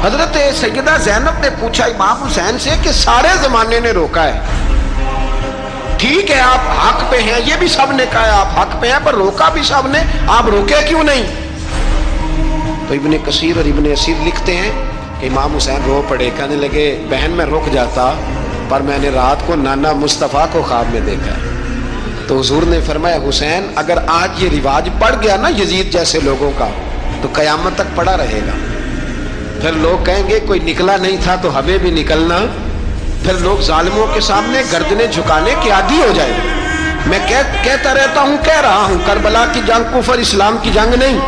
حضرت سیدہ زینب نے پوچھا امام حسین سے کہ سارے زمانے نے روکا ہے، ٹھیک ہے آپ حق پہ ہیں، یہ بھی سب نے کہا ہے آپ حق پہ ہیں، پر روکا بھی سب نے، آپ روکے کیوں نہیں؟ تو ابن کثیر اور ابن اسیر لکھتے ہیں کہ امام حسین رو پڑے، کہنے لگے بہن میں رک جاتا پر میں نے رات کو نانا مصطفیٰ کو خواب میں دیکھا ہے۔ تو حضور نے فرمایا حسین اگر آج یہ رواج پڑ گیا نا یزید جیسے لوگوں کا تو قیامت تک پڑا رہے گا، پھر لوگ کہیں گے کوئی نکلا نہیں تھا تو ہمیں بھی نکلنا، پھر لوگ ظالموں کے سامنے گردنیں جھکانے کے عادی ہو جائیں گے۔ میں کہتا رہتا ہوں، کہہ رہا ہوں، کربلا کی جنگ کفر اسلام کی جنگ نہیں،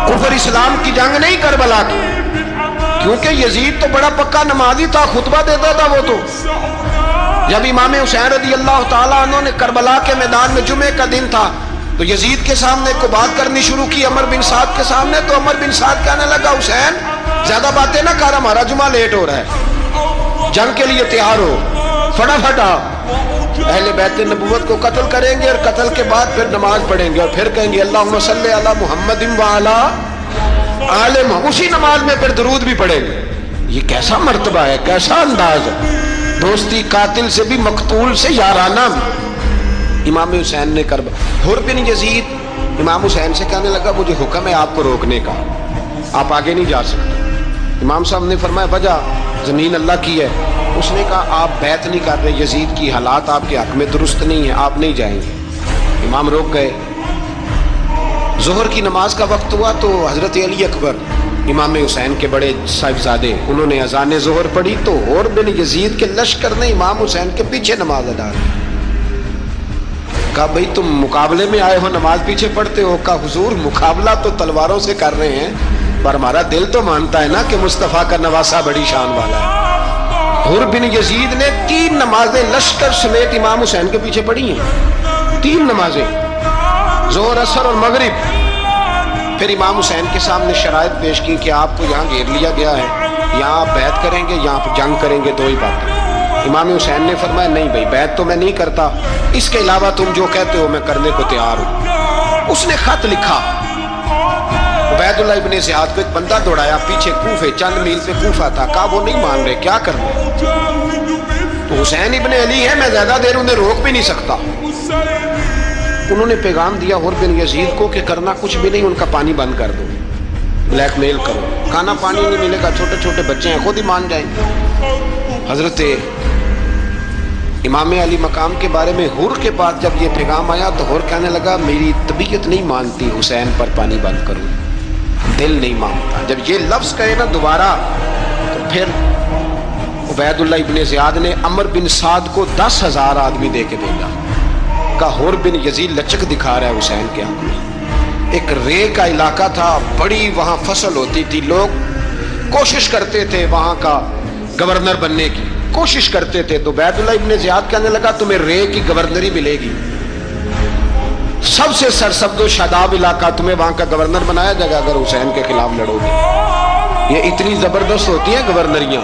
کفر اسلام کی جنگ نہیں کربلا کی، کیونکہ یزید تو بڑا پکا نمازی تھا، خطبہ دیتا تھا وہ تو۔ جب امام حسین رضی اللہ تعالیٰ عنہ نے کربلا کے میدان میں جمعے کا دن تھا تو یزید کے سامنے کو بات کرنی شروع کی عمر بن سعد کے سامنے، تو عمر بن سعد کہنے لگا حسین زیادہ باتیں نہ کر، ہمارا جمعہ لیٹ ہو رہا ہے، جنگ کے لیے تیار ہو، فٹافٹ آ، اہل بیت نبوت کو قتل کریں گے اور قتل کے بعد پھر نماز پڑھیں گے اور پھر کہیں گے اللہم صلی علی محمد وعلی آل محمد، اسی نماز میں پھر درود بھی پڑھیں گے۔ یہ کیسا مرتبہ ہے، کیسا انداز ہے، دوستی قاتل سے بھی مقتول سے یارانہ بھی۔ امام حسین نے حر بن یزید امام حسین سے کہنے لگا مجھے حکم ہے آپ کو روکنے کا، آپ آگے نہیں جا سکتے۔ امام صاحب نے فرمایا وجہ زمین اللہ کی ہے، اس نے کہا آپ بیعت نہیں کر رہے، یزید کی حالات آپ کے حق میں درست نہیں ہیں، آپ نہیں جائیں گے۔ امام روک گئے۔ ظہر کی نماز کا وقت ہوا تو حضرت علی اکبر امام حسین کے بڑے صاحبزادے انہوں نے اذان ظہر پڑھی تو حر بن یزید کے لشکر نے امام حسین کے پیچھے نماز ادا کی۔ کہا بھئی تم مقابلے میں آئے ہو نماز پیچھے پڑھتے ہو؟ کہا حضور مقابلہ تو تلواروں سے کر رہے ہیں پر ہمارا دل تو مانتا ہے نا کہ مصطفیٰ کا نواسہ بڑی شان والا ہے۔ حر بن یزید نے 3 نمازیں لشکر سمیت امام حسین کے پیچھے پڑھی ہیں، 3 نمازیں، ظہر اثر اور مغرب۔ پھر امام حسین کے سامنے شرائط پیش کی کہ آپ کو یہاں گھیر لیا گیا ہے، یہاں آپ بیعت کریں گے، یہاں آپ جنگ کریں گے، 2 ہی باتیں۔ امام حسین نے فرمایا نہیں بھائی بیعت تو میں نہیں کرتا، اس کے علاوہ تم جو کہتے ہو میں کرنے کو تیار ہوں۔ اس نے خط لکھا، عبید اللہ ابن زیاد کو ایک بندہ دوڑایا پیچھے کوفے، چند میل پہ کوفہ تھا، کہا وہ نہیں مان رہے، کیا کرنا؟ تو حسین ابن علی ہے، میں زیادہ دیر انہیں روک بھی نہیں سکتا۔ انہوں نے پیغام دیا حر بن یزید کو کہ کرنا کچھ بھی نہیں، ان کا پانی بند کر دو، بلیک میل کرو، کھانا پانی نہیں ملے گا، چھوٹے چھوٹے بچے ہیں خود ہی مان جائیں گے۔ حضرت امام علی مقام کے بارے میں حر کے پاس جب یہ پیغام آیا تو حر کہنے لگا میری طبیعت نہیں مانتی حسین پر پانی بند کروں، دل نہیں مانتا۔ جب یہ لفظ کہے نا دوبارہ تو پھر عبید اللہ ابن زیاد نے عمر بن سعد کو 10,000 آدمی دے کے بھیجا، کہا حر بن یزید لچک دکھا رہا ہے حسین کے حق میں۔ ایک رے کا علاقہ تھا، بڑی وہاں فصل ہوتی تھی، لوگ کوشش کرتے تھے وہاں کا گورنر بننے کی، کوشش کرتے تھے۔ تو عبید اللہ ابن زیاد کہنے لگا تمہیں رے کی گورنری ملے گی، سب سے سرسبز و شاداب علاقہ، تمہیں وہاں کا گورنر بنایا جائے گا اگر حسین کے خلاف لڑو گے۔ یہ اتنی زبردست ہوتی ہیں گورنریاں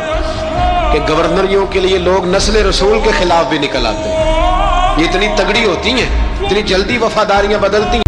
کہ گورنریوں کے لیے لوگ نسل رسول کے خلاف بھی نکل آتے ہیں، یہ اتنی تگڑی ہوتی ہیں، اتنی جلدی وفاداریاں بدلتی ہیں۔